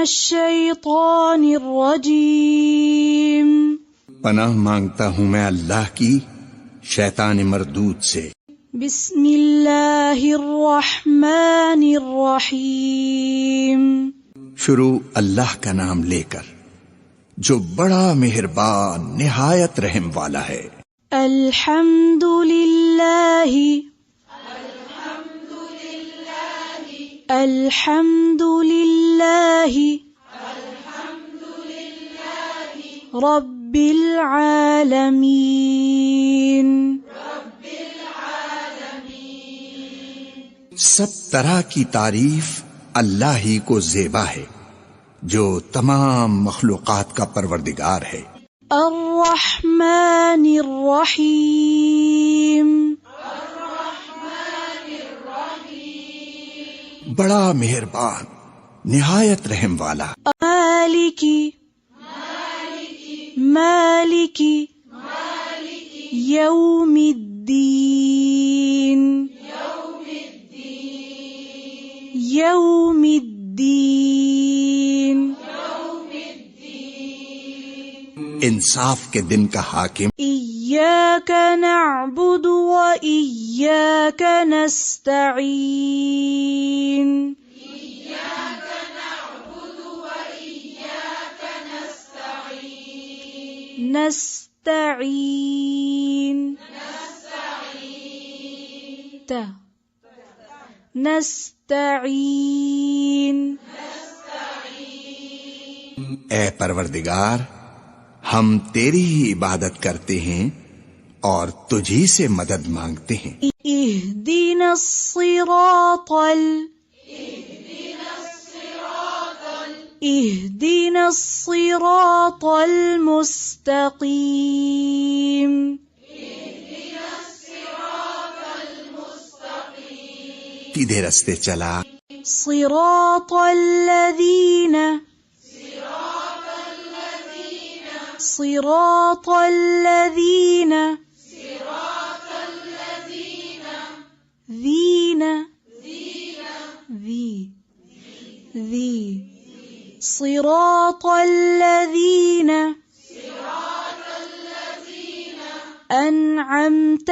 मिनश्शैतानिर रजीम। पनाह मांगता हूँ मैं अल्लाह की शैतान मरदूद से। बिस्मिल्लाहिर रहमानिर रहीम। शुरू अल्लाह का नाम लेकर जो बड़ा मेहरबान निहायत रहम वाला है। अल्हम्दुलिल्लाहि अल्हम्दुलिल्लाहि रब्बिल आलमीन। सब तरह की तारीफ अल्लाह ही को ज़ेबा है जो तमाम मखलूकात का परवरदिगार है। अर्रहमानिर रहीम। बड़ा मेहरबान निहायत रहम वाला। मालिकी मालिकी यौमिद्दीन यौमिद्दीन। इंसाफ के दिन का हाकिम। इय्याका नअबुदु व इय्याका नस्तईन। नस्तईन नस्तईन। ए परवरदिगार, हम तेरी ही इबादत करते हैं और तुझी से मदद मांगते हैं। इहदिनस सिरातल मुस्तकीम। सीधे रास्ते चला। सिरातल लज़ीना صراط الذين أنعمت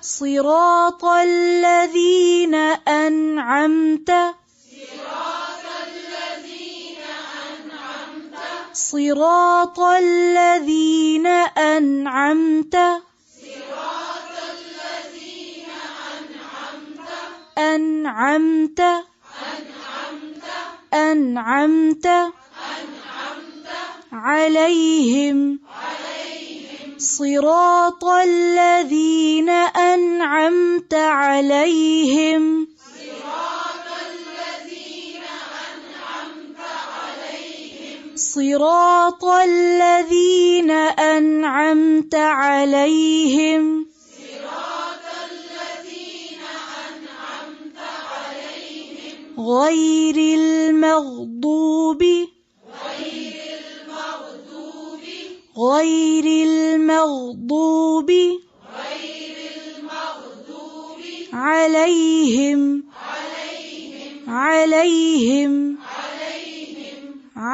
صراط الذين أنعمت صراط الذين أنعمت أنعمت أنعمت عليهم صراط الذين أنعمت عليهم صراط الذين أنعمت عليهم غير المغضوب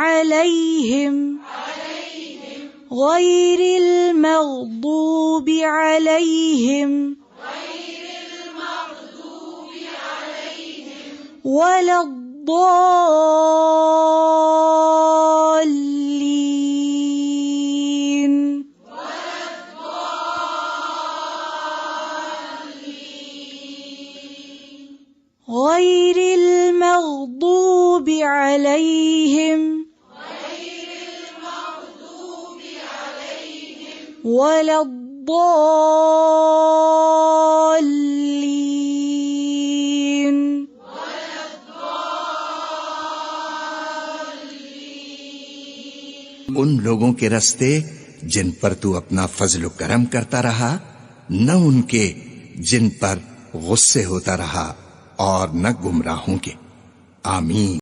عليهم غير المغضوب عليهم ولا الضالين غير المغضوب عليهم ولا الضالين उन लोगों के रास्ते जिन पर तू अपना फजल करम करता रहा, न उनके जिन पर गुस्से होता रहा और न गुमराहों के। आमीन।